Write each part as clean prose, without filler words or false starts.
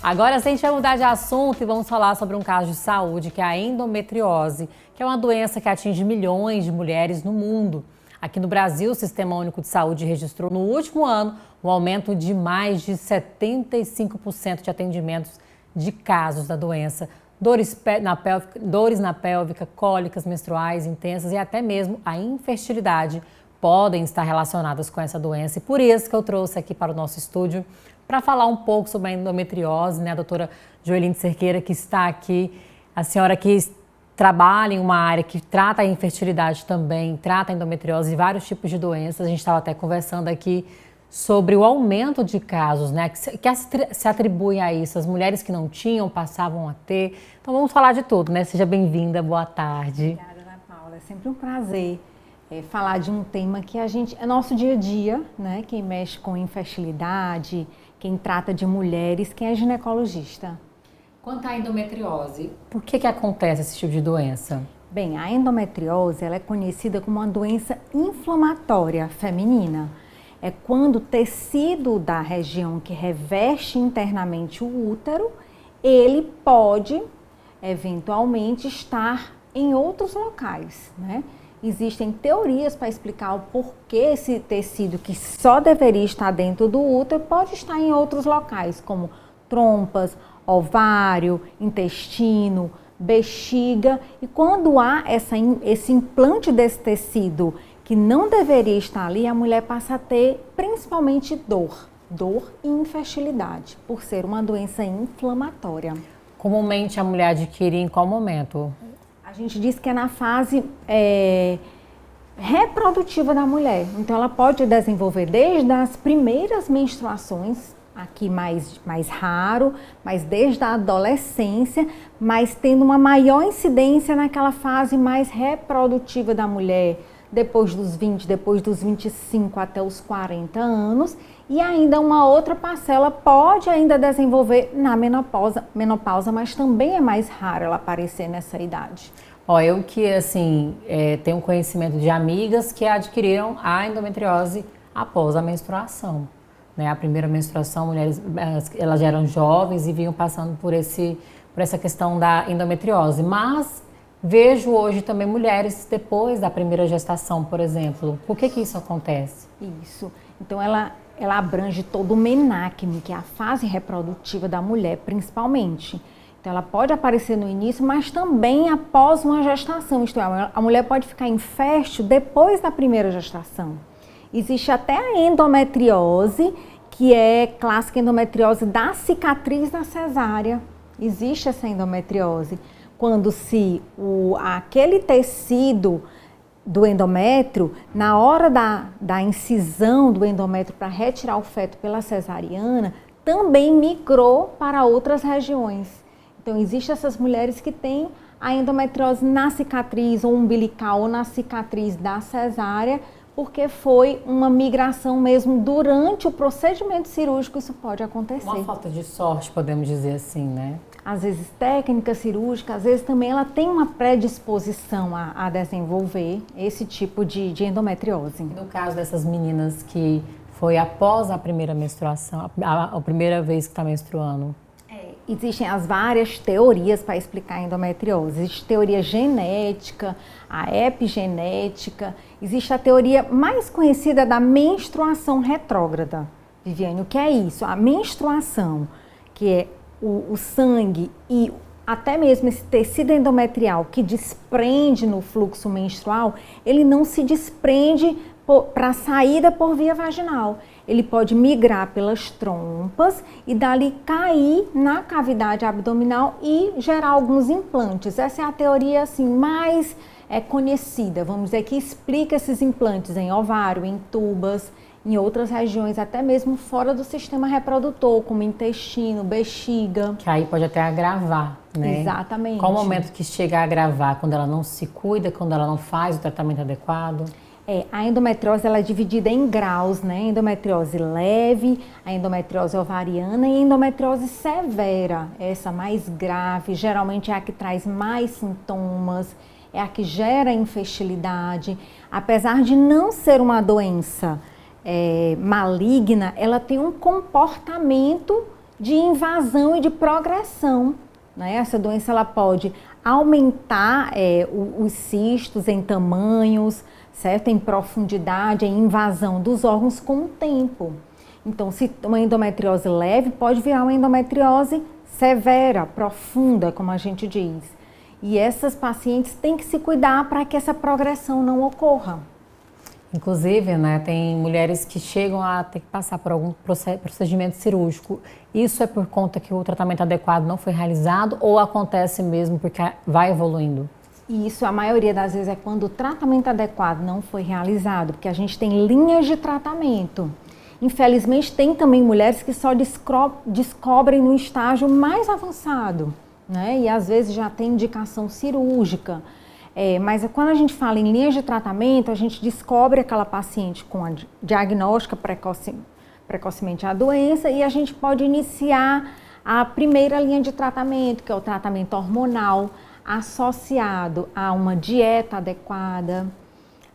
Agora, se a gente vai mudar de assunto e vamos falar sobre um caso de saúde, que é a endometriose, que é uma doença que atinge milhões de mulheres no mundo. Aqui no Brasil, o Sistema Único de Saúde registrou no último ano um aumento de mais de 75% de atendimentos de casos da doença. Dores na pélvica, cólicas menstruais intensas e até mesmo a infertilidade podem estar relacionadas com essa doença. E por isso que eu trouxe aqui para o nosso estúdio para falar um pouco sobre a endometriose, né? A doutora Joeline Cerqueira, que está aqui, a senhora que trabalha em uma área que trata a infertilidade também, trata a endometriose e vários tipos de doenças. A gente estava até conversando aqui sobre o aumento de casos, né, que se atribui a isso. As mulheres que não tinham passavam a ter. Então vamos falar de tudo, né? Seja bem-vinda, boa tarde. Obrigada, Ana Paula. É sempre um prazer falar de um tema que é nosso dia a dia, né? Quem mexe com infertilidade, quem trata de mulheres, quem é ginecologista. Quanto à endometriose, por que acontece esse tipo de doença? Bem, a endometriose ela é conhecida como uma doença inflamatória feminina. É quando o tecido da região que reveste internamente o útero, ele pode, eventualmente, estar em outros locais, né? Existem teorias para explicar o porquê esse tecido que só deveria estar dentro do útero pode estar em outros locais, como trompas, ovário, intestino, bexiga. E quando há esse implante desse tecido que não deveria estar ali, a mulher passa a ter principalmente dor e infertilidade, por ser uma doença inflamatória. Comumente a mulher adquire em qual momento? A gente diz que é na fase reprodutiva da mulher. Então ela pode desenvolver desde as primeiras menstruações, aqui mais raro, mas desde a adolescência, mas tendo uma maior incidência naquela fase mais reprodutiva da mulher, depois dos 20, depois dos 25 até os 40 anos, e ainda uma outra parcela pode ainda desenvolver na menopausa, mas também é mais raro ela aparecer nessa idade. Ó, eu que, assim, tenho conhecimento de amigas que adquiriram a endometriose após a menstruação, né? A primeira menstruação, mulheres, elas já eram jovens e vinham passando por essa questão da endometriose, mas vejo hoje também mulheres depois da primeira gestação, por exemplo. Por que isso acontece? Isso. Então, ela abrange todo o menacme, que é a fase reprodutiva da mulher, principalmente. Então, ela pode aparecer no início, mas também após uma gestação. Isto é, a mulher pode ficar infértil depois da primeira gestação. Existe até a endometriose, que é clássica endometriose da cicatriz da cesárea. Existe essa endometriose. Quando aquele tecido do endométrio, na hora da incisão do endométrio para retirar o feto pela cesariana, também migrou para outras regiões. Então, existem essas mulheres que têm a endometriose na cicatriz ou umbilical ou na cicatriz da cesárea, porque foi uma migração mesmo durante o procedimento cirúrgico, isso pode acontecer. Uma falta de sorte, podemos dizer assim, né? Às vezes técnica cirúrgica, às vezes também ela tem uma predisposição a desenvolver esse tipo de endometriose. No caso dessas meninas que foi após a primeira menstruação, a primeira vez que está menstruando? Existem as várias teorias para explicar a endometriose. Existe teoria genética, a epigenética, existe a teoria mais conhecida da menstruação retrógrada. Viviane, o que é isso? A menstruação, que é o sangue e até mesmo esse tecido endometrial que desprende no fluxo menstrual, ele não se desprende para a saída por via vaginal. Ele pode migrar pelas trompas e dali cair na cavidade abdominal e gerar alguns implantes. Essa é a teoria assim, mais conhecida, vamos dizer, que explica esses implantes em ovário, em tubas, em outras regiões, até mesmo fora do sistema reprodutor, como intestino, bexiga. Que aí pode até agravar, né? Exatamente. Qual o momento que chega a agravar? Quando ela não se cuida, quando ela não faz o tratamento adequado? A endometriose ela é dividida em graus, né? Endometriose leve, a endometriose ovariana e a endometriose severa, essa mais grave, geralmente é a que traz mais sintomas, é a que gera infertilidade. Apesar de não ser uma doença maligna, ela tem um comportamento de invasão e de progressão, né? Essa doença ela pode aumentar os cistos em tamanhos, certo? Em profundidade, em invasão dos órgãos com o tempo. Então, se uma endometriose leve, pode virar uma endometriose severa, profunda, como a gente diz. E essas pacientes têm que se cuidar para que essa progressão não ocorra. Inclusive, né, tem mulheres que chegam a ter que passar por algum procedimento cirúrgico. Isso é por conta que o tratamento adequado não foi realizado ou acontece mesmo porque vai evoluindo? E isso, a maioria das vezes, é quando o tratamento adequado não foi realizado, porque a gente tem linhas de tratamento. Infelizmente, tem também mulheres que só descobrem no estágio mais avançado, né? E às vezes já tem indicação cirúrgica. Mas quando a gente fala em linhas de tratamento, a gente descobre aquela paciente com a diagnóstica precocemente a doença e a gente pode iniciar a primeira linha de tratamento, que é o tratamento hormonal, associado a uma dieta adequada,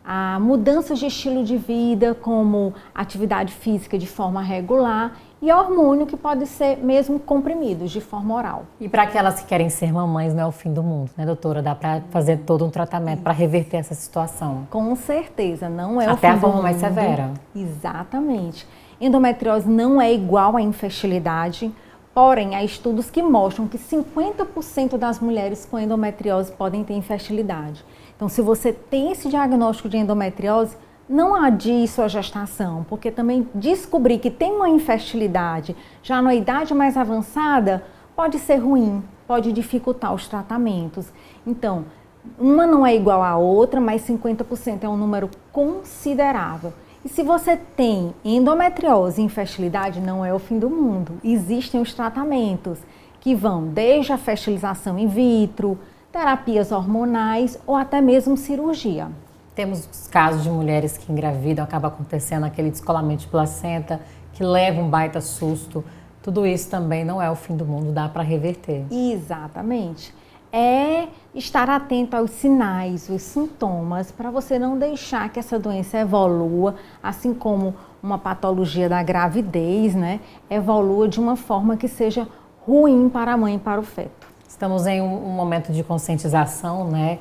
a mudanças de estilo de vida, como atividade física de forma regular e hormônio que pode ser mesmo comprimidos de forma oral. E para aquelas que querem ser mamães não é o fim do mundo, né, doutora? Dá para fazer todo um tratamento para reverter essa situação? Com certeza, não é o fim do mundo. Até a forma mais severa. Exatamente. Endometriose não é igual à infertilidade, porém, há estudos que mostram que 50% das mulheres com endometriose podem ter infertilidade. Então, se você tem esse diagnóstico de endometriose, não adie sua gestação, porque também descobrir que tem uma infertilidade já na idade mais avançada pode ser ruim, pode dificultar os tratamentos. Então, uma não é igual à outra, mas 50% é um número considerável. E se você tem endometriose e infertilidade, não é o fim do mundo. Existem os tratamentos que vão desde a fertilização in vitro, terapias hormonais ou até mesmo cirurgia. Temos os casos de mulheres que engravidam, acaba acontecendo aquele descolamento de placenta, que leva um baita susto. Tudo isso também não é o fim do mundo, dá para reverter. Exatamente. É estar atento aos sinais, os sintomas, para você não deixar que essa doença evolua, assim como uma patologia da gravidez, né, evolua de uma forma que seja ruim para a mãe e para o feto. Estamos em um momento de conscientização, né,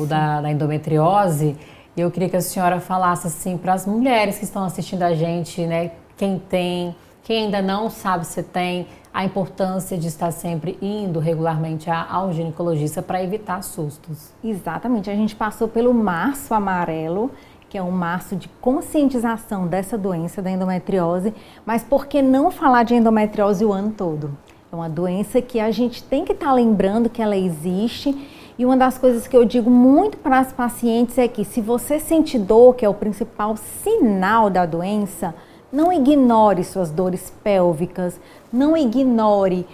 da endometriose, e eu queria que a senhora falasse assim para as mulheres que estão assistindo a gente, né, quem tem, quem ainda não sabe se tem, a importância de estar sempre indo regularmente ao ginecologista para evitar sustos. Exatamente, a gente passou pelo Março Amarelo, que é um março de conscientização dessa doença, da endometriose, mas por que não falar de endometriose o ano todo? É uma doença que a gente tem que estar lembrando que ela existe. E uma das coisas que eu digo muito para as pacientes é que se você sente dor, que é o principal sinal da doença, não ignore suas dores pélvicas, não ignore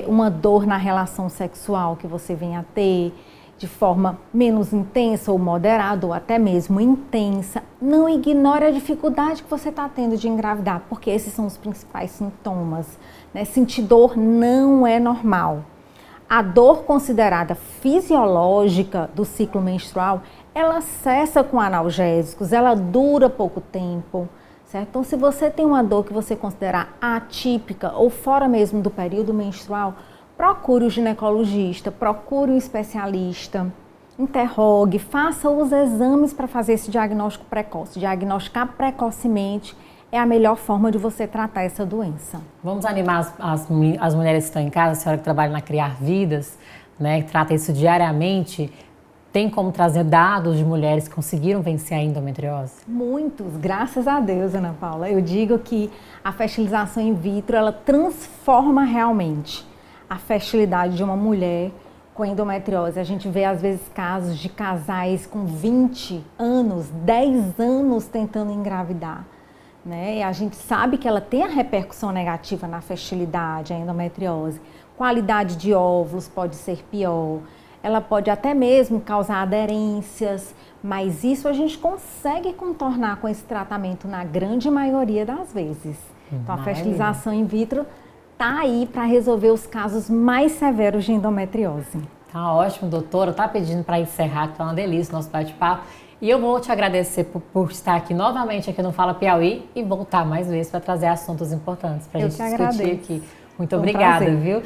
uma dor na relação sexual que você venha a ter de forma menos intensa ou moderada ou até mesmo intensa. Não ignore a dificuldade que você está tendo de engravidar, porque esses são os principais sintomas, né? Sentir dor não é normal. A dor considerada fisiológica do ciclo menstrual, ela cessa com analgésicos, ela dura pouco tempo, certo? Então, se você tem uma dor que você considerar atípica ou fora mesmo do período menstrual, procure o ginecologista, procure um especialista, interrogue, faça os exames para fazer esse diagnóstico precoce. Diagnosticar precocemente é a melhor forma de você tratar essa doença. Vamos animar as mulheres que estão em casa, a senhora que trabalha na Criar Vidas, né, que trata isso diariamente, tem como trazer dados de mulheres que conseguiram vencer a endometriose? Muitos, graças a Deus, Ana Paula. Eu digo que a fertilização in vitro, ela transforma realmente a fertilidade de uma mulher com endometriose. A gente vê às vezes casos de casais com 20 anos, 10 anos tentando engravidar. Né? E a gente sabe que ela tem a repercussão negativa na fertilidade, a endometriose. Qualidade de óvulos pode ser pior, ela pode até mesmo causar aderências, mas isso a gente consegue contornar com esse tratamento na grande maioria das vezes. Então, a fertilização in vitro está aí para resolver os casos mais severos de endometriose. Tá ótimo, doutora. Tá pedindo para encerrar, que tá uma delícia o nosso bate-papo. E eu vou te agradecer por estar aqui novamente aqui no Fala Piauí e voltar mais vezes para trazer assuntos importantes para a gente discutir aqui. Muito obrigada, prazer. viu?